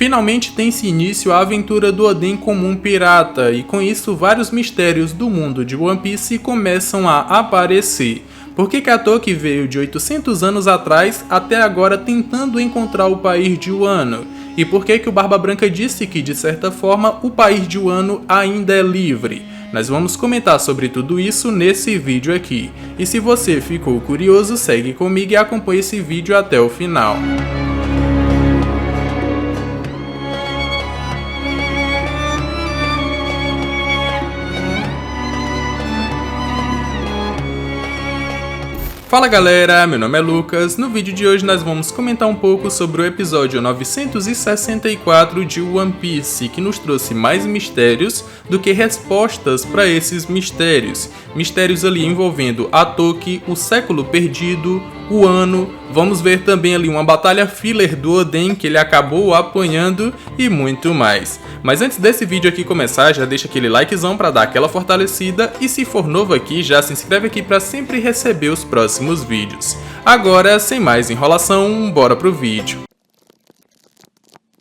Finalmente tem-se início a aventura do Oden como um pirata, e com isso vários mistérios do mundo de One Piece começam a aparecer. Por que a Toki veio de 800 anos atrás até agora tentando encontrar o país de Wano? E por que o Barba Branca disse que, de certa forma, o país de Wano ainda é livre? Nós vamos comentar sobre tudo isso nesse vídeo aqui. E se você ficou curioso, segue comigo e acompanhe esse vídeo até o final. Fala galera, meu nome é Lucas. No vídeo de hoje nós vamos comentar um pouco sobre o episódio 964 de One Piece, que nos trouxe mais mistérios do que respostas para esses mistérios. Mistérios ali envolvendo a Toki, o século perdido, o Wano, vamos ver também ali uma batalha filler do Oden que ele acabou apanhando e muito mais. Mas antes desse vídeo aqui começar, já deixa aquele likezão para dar aquela fortalecida e se for novo aqui, já se inscreve aqui para sempre receber os próximos vídeos. Agora, sem mais enrolação, bora pro vídeo.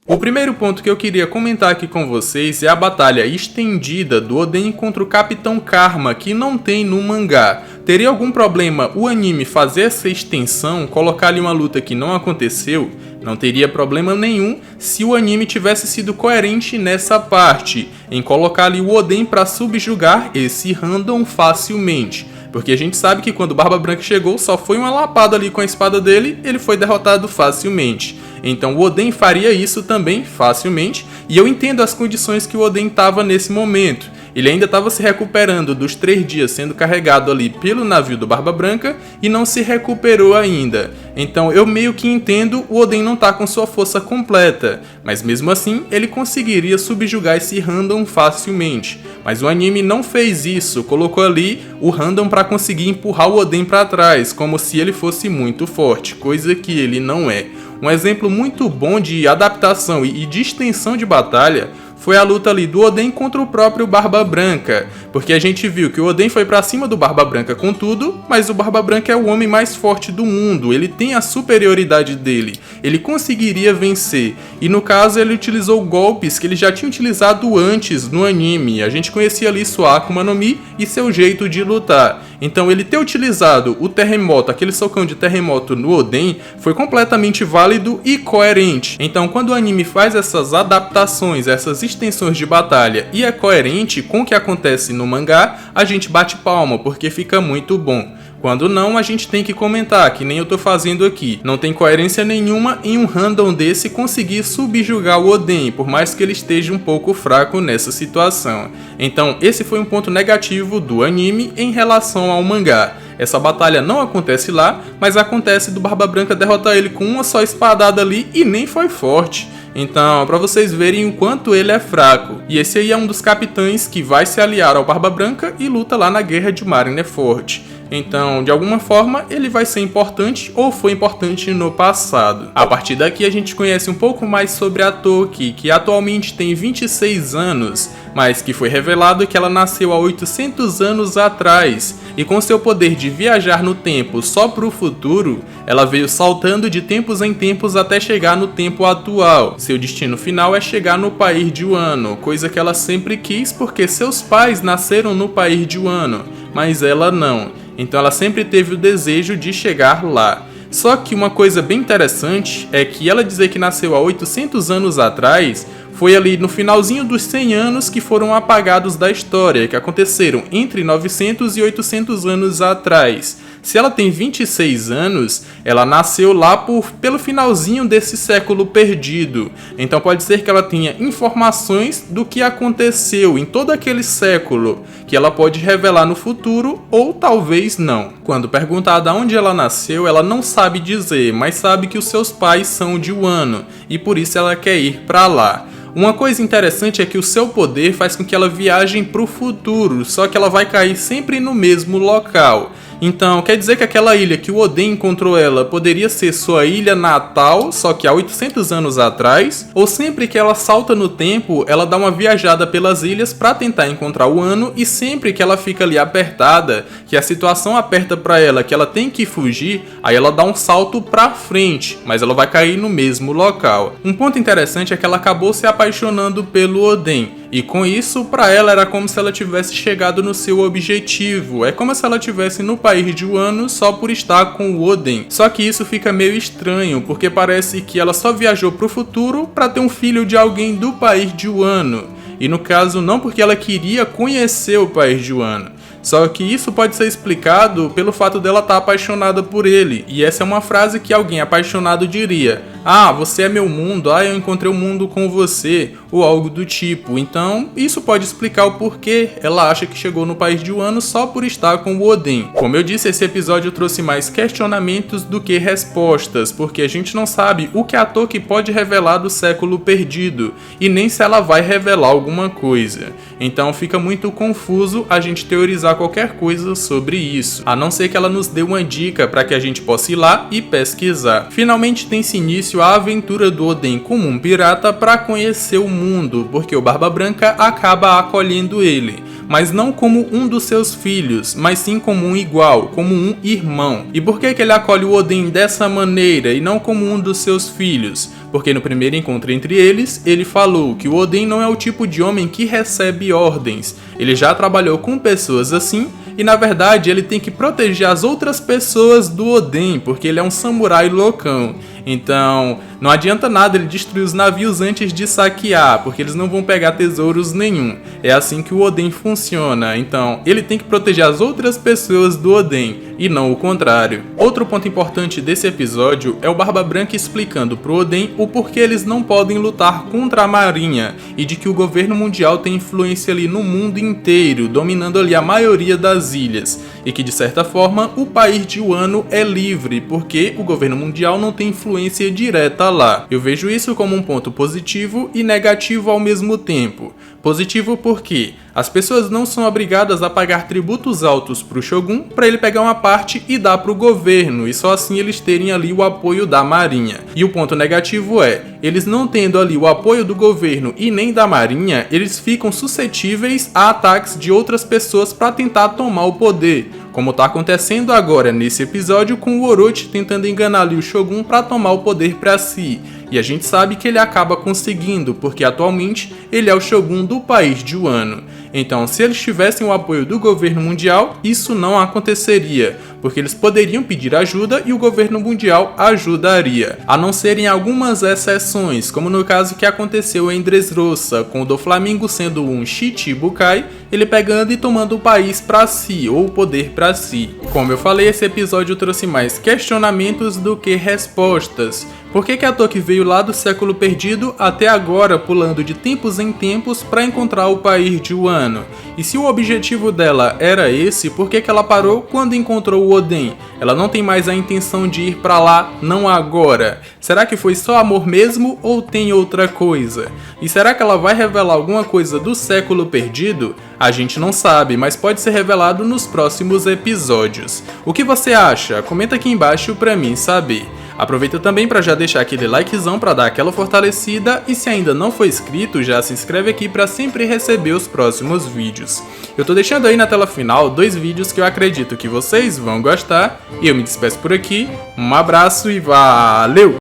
O primeiro ponto que eu queria comentar aqui com vocês é a batalha estendida do Oden contra o Capitão Karma, que não tem no mangá. Teria algum problema o anime fazer essa extensão, colocar ali uma luta que não aconteceu? Não teria problema nenhum se o anime tivesse sido coerente nessa parte, em colocar ali o Oden para subjugar esse random facilmente. Porque a gente sabe que quando o Barba Branca chegou, só foi uma lapada ali com a espada dele, ele foi derrotado facilmente. Então o Oden faria isso também facilmente, e eu entendo as condições que o Oden estava nesse momento. Ele ainda estava se recuperando dos 3 dias sendo carregado ali pelo navio do Barba Branca e não se recuperou ainda. Então eu meio que entendo o Oden não tá com sua força completa, mas mesmo assim ele conseguiria subjugar esse random facilmente. Mas o anime não fez isso, colocou ali o random para conseguir empurrar o Oden para trás, como se ele fosse muito forte, coisa que ele não é. Um exemplo muito bom de adaptação e de extensão de batalha foi a luta ali do Oden contra o próprio Barba Branca, porque a gente viu que o Oden foi pra cima do Barba Branca com tudo, mas o Barba Branca é o homem mais forte do mundo, ele tem a superioridade dele, ele conseguiria vencer, e no caso ele utilizou golpes que ele já tinha utilizado antes no anime, a gente conhecia ali sua Akuma no Mi e seu jeito de lutar. Então ele ter utilizado o terremoto, aquele socão de terremoto no Oden, foi completamente válido e coerente. Então quando o anime faz essas adaptações, essas extensões de batalha e é coerente com o que acontece no mangá, a gente bate palma, porque fica muito bom. Quando não, a gente tem que comentar, que nem eu tô fazendo aqui. Não tem coerência nenhuma em um random desse conseguir subjugar o Oden, por mais que ele esteja um pouco fraco nessa situação. Então, esse foi um ponto negativo do anime em relação ao mangá. Essa batalha não acontece lá, mas acontece do Barba Branca derrotar ele com uma só espadada ali e nem foi forte. Então, para vocês verem o quanto ele é fraco. E esse aí é um dos capitães que vai se aliar ao Barba Branca e luta lá na guerra de Marineford. Então, de alguma forma, ele vai ser importante ou foi importante no passado. A partir daqui a gente conhece um pouco mais sobre a Toki, que atualmente tem 26 anos, mas que foi revelado que ela nasceu há 800 anos atrás, e com seu poder de viajar no tempo só para o futuro, ela veio saltando de tempos em tempos até chegar no tempo atual. Seu destino final é chegar no país de Wano, coisa que ela sempre quis porque seus pais nasceram no país de Wano, mas ela não. Então ela sempre teve o desejo de chegar lá. Só que uma coisa bem interessante é que ela dizer que nasceu há 800 anos atrás foi ali no finalzinho dos 100 anos que foram apagados da história, que aconteceram entre 900 e 800 anos atrás. Se ela tem 26 anos, ela nasceu lá pelo finalzinho desse século perdido. Então pode ser que ela tenha informações do que aconteceu em todo aquele século, que ela pode revelar no futuro ou talvez não. Quando perguntada onde ela nasceu, ela não sabe dizer, mas sabe que os seus pais são de Wano e por isso ela quer ir para lá. Uma coisa interessante é que o seu poder faz com que ela viaje para o futuro, só que ela vai cair sempre no mesmo local. Então, quer dizer que aquela ilha que o Oden encontrou ela poderia ser sua ilha natal, só que há 800 anos atrás? Ou sempre que ela salta no tempo, ela dá uma viajada pelas ilhas para tentar encontrar o Ano, e sempre que ela fica ali apertada, que a situação aperta para ela, que ela tem que fugir, aí ela dá um salto para frente, mas ela vai cair no mesmo local. Um ponto interessante é que ela acabou se apaixonando pelo Oden. E com isso, para ela era como se ela tivesse chegado no seu objetivo. É como se ela estivesse no país de Wano só por estar com o Oden. Só que isso fica meio estranho, porque parece que ela só viajou pro futuro para ter um filho de alguém do país de Wano. E no caso, não porque ela queria conhecer o país de Wano. Só que isso pode ser explicado pelo fato dela estar apaixonada por ele. E essa é uma frase que alguém apaixonado diria: ah, você é meu mundo, ah, eu encontrei o mundo com você, ou algo do tipo. Então, isso pode explicar o porquê ela acha que chegou no país de Wano só por estar com o Oden. Como eu disse, esse episódio trouxe mais questionamentos do que respostas, porque a gente não sabe o que a Toki pode revelar do século perdido, e nem se ela vai revelar alguma coisa. Então fica muito confuso a gente teorizar qualquer coisa sobre isso, a não ser que ela nos dê uma dica para que a gente possa ir lá e pesquisar. Finalmente tem-se início a aventura do Oden como um pirata para conhecer o mundo, porque o Barba Branca acaba acolhendo ele, mas não como um dos seus filhos, mas sim como um igual, como um irmão. E por que ele acolhe o Oden dessa maneira e não como um dos seus filhos? Porque no primeiro encontro entre eles, ele falou que o Oden não é o tipo de homem que recebe ordens. Ele já trabalhou com pessoas assim, e na verdade ele tem que proteger as outras pessoas do Oden, porque ele é um samurai loucão. Então, não adianta nada ele destruir os navios antes de saquear, porque eles não vão pegar tesouros nenhum. É assim que o Oden funciona. Então, ele tem que proteger as outras pessoas do Oden, e não o contrário. Outro ponto importante desse episódio é o Barba Branca explicando pro Oden o porquê eles não podem lutar contra a marinha, e de que o governo mundial tem influência ali no mundo inteiro, dominando ali a maioria das ilhas, e que de certa forma o país de Wano é livre, porque o governo mundial não tem influência direta lá. Eu vejo isso como um ponto positivo e negativo ao mesmo tempo. Positivo porque as pessoas não são obrigadas a pagar tributos altos pro Shogun para ele pegar uma parte e dar pro governo, e só assim eles terem ali o apoio da marinha. E o ponto negativo é, eles não tendo ali o apoio do governo e nem da marinha, eles ficam suscetíveis a ataques de outras pessoas para tentar tomar o poder, como está acontecendo agora nesse episódio com o Orochi tentando enganar ali o Shogun para tomar o poder para si. E a gente sabe que ele acaba conseguindo, porque atualmente ele é o Shogun do país de Wano. Então, se eles tivessem o apoio do governo mundial, isso não aconteceria, porque eles poderiam pedir ajuda e o governo mundial ajudaria, a não ser em algumas exceções, como no caso que aconteceu em Dressrosa, com o Doflamingo sendo um Shichibukai, ele pegando e tomando o país para si, ou o poder para si. Como eu falei, esse episódio trouxe mais questionamentos do que respostas. Por que a Toki veio lá do século perdido até agora, pulando de tempos em tempos para encontrar o país de Wano? E se o objetivo dela era esse, por que ela parou quando encontrou o Oden? Ela não tem mais a intenção de ir para lá, não agora. Será que foi só amor mesmo ou tem outra coisa? E será que ela vai revelar alguma coisa do século perdido? A gente não sabe, mas pode ser revelado nos próximos episódios. O que você acha? Comenta aqui embaixo pra mim saber. Aproveita também para já deixar aquele likezão para dar aquela fortalecida, e se ainda não for inscrito, já se inscreve aqui para sempre receber os próximos vídeos. Eu tô deixando aí na tela final 2 vídeos que eu acredito que vocês vão gostar, e eu me despeço por aqui, um abraço e valeu!